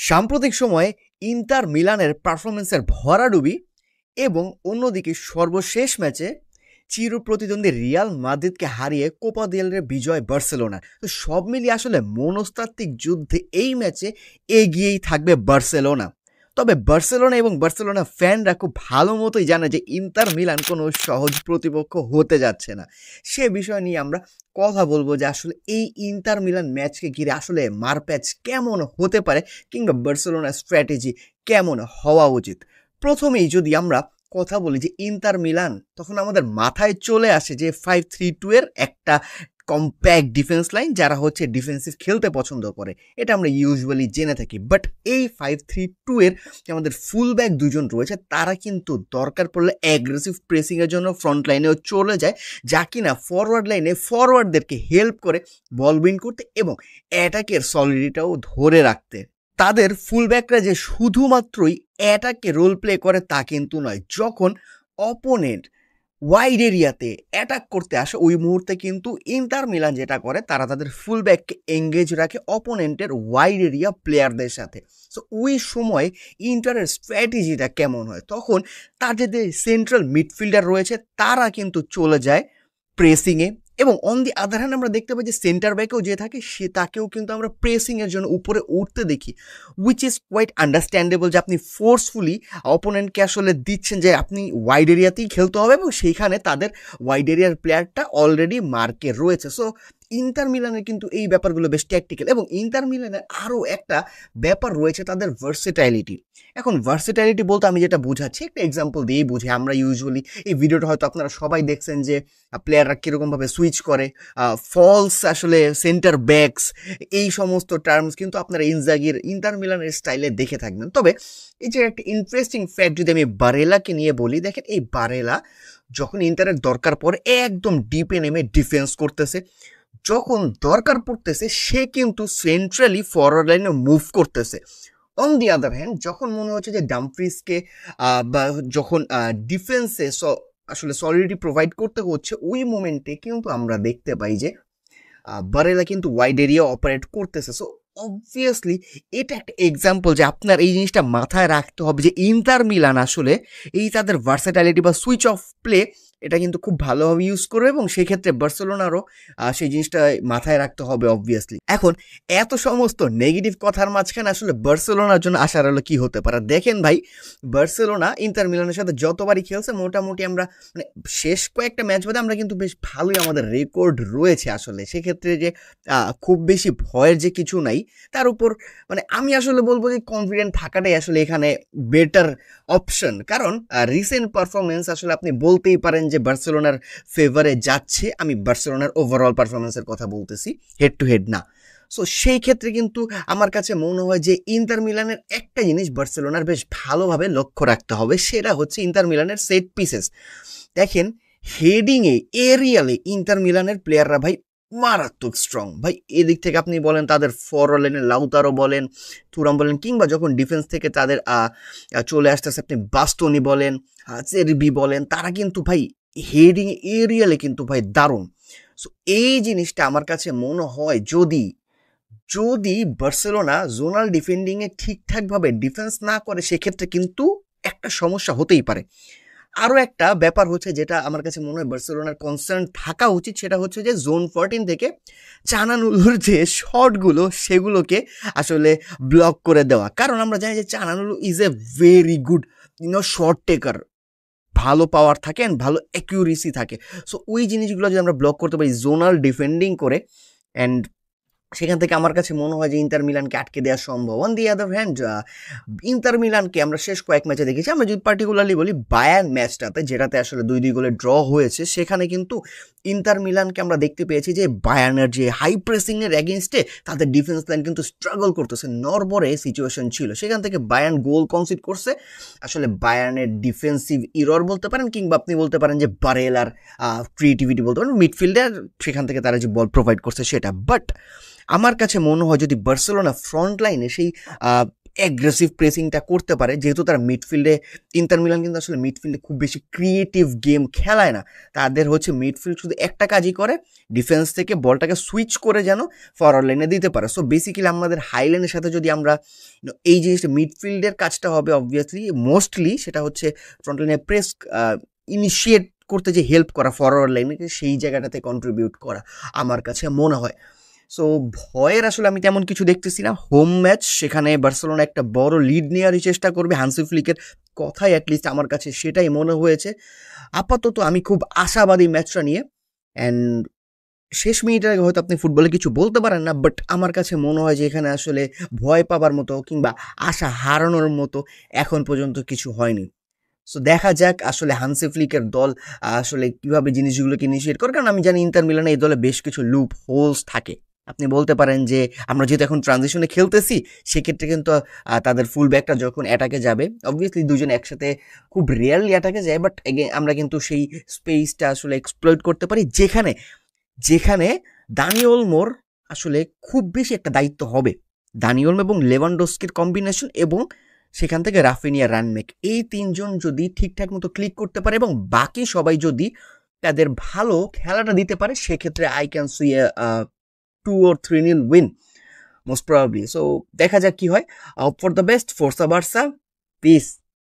সাম্প্রতিক সময়ে ইন্টার মিলানের পারফরমেন্সের ভরাডুবি এবং অন্যদিকে সর্বশেষ ম্যাচে চিরপ্রতিদ্বন্দ্বী রিয়াল মাদ্রিদকে হারিয়ে কোপা দেল রে বিজয় বার্সেলোনা। তো সব মিলিয়ে আসলে মনস্তাত্ত্বিক যুদ্ধে এই ম্যাচে এগিয়েই থাকবে বার্সেলোনা। তবে বার্সেলোনা এবং বার্সেলোনা ফ্যানরা খুব ভালো মতোই জানে যে ইন্টার মিলান কোনো সহজ প্রতিপক্ষ হতে যাচ্ছে না। সে বিষয় নিয়ে আমরা কথা বলবো যে আসলে এই ইন্টার মিলান ম্যাচকে ঘিরে আসলে মারপ্যাচ কেমন হতে পারে কিংবা বার্সেলোনার স্ট্র্যাটেজি কেমন হওয়া উচিত। প্রথমেই যদি আমরা কথা বলি যে ইন্টার মিলান, তখন আমাদের মাথায় চলে আসে যে 5-3-2 এর একটা কম্প্যাক্ট ডিফেন্স লাইন, যারা হচ্ছে ডিফেন্সিভ খেলতে পছন্দ করে, এটা আমরা ইউজুয়ালি জেনে থাকি। বাট এই 5-3-2 এর যে আমাদের ফুল ব্যাক দুজন রয়েছে, তারা কিন্তু দরকার পড়লে অ্যাগ্রেসিভ প্রেসিংয়ের জন্য ফ্রন্ট লাইনেও চলে যায়, যা কিনা ফরওয়ার্ড লাইনে ফরওয়ার্ডদেরকে হেল্প করে বল উইন করতে এবং অ্যাটাকের সলিডিটাও ধরে রাখতে। তাদের ফুলব্যাকরা যে শুধুমাত্রই অ্যাটাকে রোল প্লে করে তা কিন্তু নয়, যখন অপোনেন্ট ওয়াইড এরিয়াতে অ্যাটাক করতে আসে ওই মুহূর্তে কিন্তু ইন্টার মিলান যেটা করে, তারা তাদের ফুলব্যাককে এঙ্গেজ রাখে অপোনেন্টের ওয়াইড এরিয়া প্লেয়ারদের সাথে। সো ওই সময় ইন্টারের স্ট্র্যাটেজিটা কেমন হয়, তখন তাদের যে সেন্ট্রাল মিডফিল্ডার রয়েছে তারা কিন্তু চলে যায় প্রেসিংয়ে, এবং অন দি আদার হ্যান্ড আমরা দেখতে পাই যে সেন্টার ব্যাকেও যে থাকে সে তাকেও কিন্তু আমরা প্রেসিংয়ের জন্য উপরে উঠতে দেখি, উইচ ইজ কোয়াইট আন্ডারস্ট্যান্ডেবল যে আপনি ফোর্সফুলি অপোনেন্টকে আসলে দিচ্ছেন যে আপনি ওয়াইড এরিয়াতেই খেলতে হবে এবং সেইখানে তাদের ওয়াইড এরিয়ার প্লেয়ারটা অলরেডি মার্কে রয়েছে। সো ইন্টার মিলানের কিন্তু এই ব্যাপারগুলো বেশ ট্যাকটিক্যাল, এবং ইন্টার মিলানের আরও একটা ব্যাপার রয়েছে তাদের ভার্সেটাইলিটি। এখন ভার্সেটাইলিটি বলতে আমি যেটা বোঝাচ্ছি একটা এক্সাম্পল দিয়েই বুঝি। আমরা ইউজুয়ালি এই ভিডিওটা হয়তো আপনারা সবাই দেখছেন যে প্লেয়াররা কীরকমভাবে সুইচ করে, ফলস আসলে সেন্টার ব্যাকস, এই সমস্ত টার্মস কিন্তু আপনারা ইনজাগির ইন্টার মিলানের স্টাইলে দেখে থাকবেন। তবে এই যে একটা ইন্টারেস্টিং ফ্যাক্ট যদি আমি বারেলাকে নিয়ে বলি, দেখেন এই বারেলা যখন ইন্টারের দরকার পড়ে একদম ডিপে নেমে ডিফেন্স করতেছে, যখন দরকার পড়তেছে সে কিন্তু সেন্ট্রালি ফরওয়ার্ড লাইনে মুভ করতেছে। অন দি আদার হ্যান্ড যখন মনে হচ্ছে যে ডামফ্রিজকে বা যখন ডিফেন্সে আসলে সলিডিটি প্রোভাইড করতে হচ্ছে, ওই মোমেন্টে কিন্তু আমরা দেখতে পাই যে বারেলা কিন্তু ওয়াইড এরিয়া অপারেট করতেছে। সো অবভিয়াসলি এটা একটা এক্সাম্পল যে আপনার এই জিনিসটা মাথায় রাখতে হবে যে ইন্টার মিলান আসলে এই তাদের ভার্সেটাইলিটি বা সুইচ অফ প্লে এটা কিন্তু খুব ভালোভাবে ইউজ করবে, এবং সেই ক্ষেত্রে বার্সেলোনারও সেই জিনিসটা মাথায় রাখতে হবে অবভিয়াসলি। এখন এত সমস্ত নেগেটিভ কথার মাঝখানে আসলে বার্সেলোনার জন্য আশার আলো কি হতে পারে? দেখেন ভাই, বার্সেলোনা ইন্টার মিলানের সাথে যতবারই খেলছে মোটামুটি আমরা মানে শেষ কয়েকটা ম্যাচ বাদে আমরা কিন্তু বেশ ভালোই আমাদের রেকর্ড রয়েছে আসলে। সেক্ষেত্রে যে খুব বেশি ভয়ের যে কিছু নাই, তার উপর মানে আমি আসলে বলবো যে কনফিডেন্ট থাকাটাই আসলে এখানে বেটার অপশন। কারণ রিসেন্ট পারফরমেন্স আসলে আপনি বলতেই পারেন যে বার্সেলোনার ফেভারে যাচ্ছে। আমি বার্সেলোনার ওভারঅল পারফরমেন্সের কথা বলতেছি, হেড টু হেড না। সো সেই ক্ষেত্রে কিন্তু আমার কাছে মনে হয় যে ইন্টার মিলানের একটা জিনিস বার্সেলোনার বেশ ভালোভাবে লক্ষ্য রাখতে হবে, সেটা হচ্ছে ইন্টার মিলানের সেট পিসেস। দেখেন হেডিংয়ে এরিয়ালে ইন্টার মিলানের প্লেয়াররা ভাই মারাত্মক স্ট্রং ভাই। এদিক থেকে আপনি বলেন তাদের ফরওয়ার্ড লাইনে লাউতারো বলেন, তুরাম বলেন, কিংবা যখন ডিফেন্স থেকে তাদের চলে আসতেছে আপনি বাস্তনি বলেন, চেরবি বলেন, তারা কিন্তু ভাই হেডিং এরিয়ালে কিন্তু ভাই দারুণ। সো এই জিনিসটা আমার কাছে মনে হয় যদি যদি বার্সেলোনা জোনাল ডিফেন্ডিংয়ে ঠিকঠাকভাবে ডিফেন্স না করে, সেক্ষেত্রে কিন্তু একটা সমস্যা হতেই পারে। আরও একটা ব্যাপার হচ্ছে যেটা আমার কাছে মনে হয় বার্সেলোনার কনসার্ন থাকা উচিত, সেটা হচ্ছে যে জোন 14 থেকে চানানুলুর যে শটগুলো সেগুলোকে আসলে ব্লক করে দেওয়া। কারণ আমরা জানি যে চানানুলু is a very good shot taker, ভালো পাওয়ার থাকে অ্যান্ড ভালো অ্যাকিউরেসি থাকে। সো ওই জিনিসগুলো যদি আমরা ব্লক করতে পারি জোনাল ডিফেন্ডিং করে, অ্যান্ড সেখান থেকে আমার কাছে মনে হয় যে ইন্টার মিলানকে আটকে দেওয়া সম্ভব। On the other hand inter মিলানকে আমরা শেষ কয়েক ম্যাচে দেখেছি, আমরা যদি পার্টিকুলারলি বলি বায়ার্ন ম্যাচটাতে যেটাতে আসলে 2-2 গোলে ড্র হয়েছে, সেখানে কিন্তু ইন্টার মিলানকে আমরা দেখতে পেয়েছি যে বায়ার্নের যে হাই প্রেসিংয়ের এগেনস্টে তাদের ডিফেন্স লাইন কিন্তু স্ট্রাগল করতেছে, নরবরে সিচুয়েশন ছিল, সেখান থেকে বায়ার্ন গোল কনসিড করছে। আসলে বায়ার্নের ডিফেন্সিভ ইরর বলতে পারেন, কিংবা আপনি বলতে পারেন যে বারেলার ক্রিয়েটিভিটি বলতে পারেন, মিডফিল্ডার সেখান থেকে তারা যে বল প্রোভাইড করছে সেটা। বাট আমার কাছে মনে হয় যদি বার্সেলোনা ফ্রন্ট লাইনে সেই অ্যাগ্রেসিভ প্রেসিংটা করতে পারে, যেহেতু তারা মিডফিল্ডে, ইন্টার মিলান কিন্তু আসলে মিডফিল্ডে খুব বেশি ক্রিয়েটিভ গেম খেলায় না। তাদের হচ্ছে মিডফিল্ড শুধু একটা কাজই করে, ডিফেন্স থেকে বলটাকে সুইচ করে যেন ফরওয়ার্ড লাইনে দিতে পারে। সো বেসিক্যালি আমাদের হাইল্যান্ডের সাথে যদি আমরা এই জিনিসটা, মিডফিল্ডের কাজটা হবে অবভিয়াসলি মোস্টলি, সেটা হচ্ছে ফ্রন্ট লাইনে প্রেস ইনিশিয়েট করতে যে হেল্প করা, ফরওয়ার্ড লাইনে সেই জায়গাটাতে কন্ট্রিবিউট করা আমার কাছে মনে হয়। সো ভয়ের আসলে আমি তেমন কিছু দেখতেছি না। হোম ম্যাচ, সেখানে বার্সেলোনা একটা বড় লিড নেওয়ারই চেষ্টা করবে, হান্সি ফ্লিকের কথাই অ্যাটলিস্ট আমার কাছে সেটাই মনে হয়েছে। আপাতত আমি খুব আশাবাদী ম্যাচটা নিয়ে। অ্যান্ড শেষ মিনিটের আগে হয়তো আপনি ফুটবলে কিছু বলতে পারেন না, বাট আমার কাছে মনে হয় যে এখানে আসলে ভয় পাবার মতো কিংবা আশা হারানোর মতো এখন পর্যন্ত কিছু হয়নি। সো দেখা যাক আসলে হান্সি ফ্লিকের দল আসলে কিভাবে জিনিসগুলোকে ইনিশিয়েট করে, কারণ আমি জানি ইন্টার মিলানে এই দলে বেশ কিছু লুপ হোলস থাকে। আপনি বলতে পারেন যে আমরা যেহেতু এখন ট্রানজিশনে খেলতেছি, সেক্ষেত্রে কিন্তু তাদের ফুল ব্যাকটা যখন অ্যাটাকে যাবে, অবভিয়াসলি দুজন একসাথে খুব রেয়ারলি অ্যাটাকে যায়, বাট আমরা কিন্তু সেই স্পেসটা আসলে এক্সপ্লয়েট করতে পারি, যেখানে যেখানে দানি ওলমোর আসলে খুব বেশি একটা দায়িত্ব হবে। দানি ওলমো এবং লেভানডস্কির কম্বিনেশন এবং সেখান থেকে রাফিনিয়া, রানমেক, এই তিনজন যদি ঠিকঠাক মতো ক্লিক করতে পারে এবং বাকি সবাই যদি তাদের ভালো খেলাটা দিতে পারে, সেক্ষেত্রে I can see 2 or 3-0 win most probably. So দেখা যাক কি হয়। ফর দ্য বেস্ট, ফোর্সা বার্সা, পিস।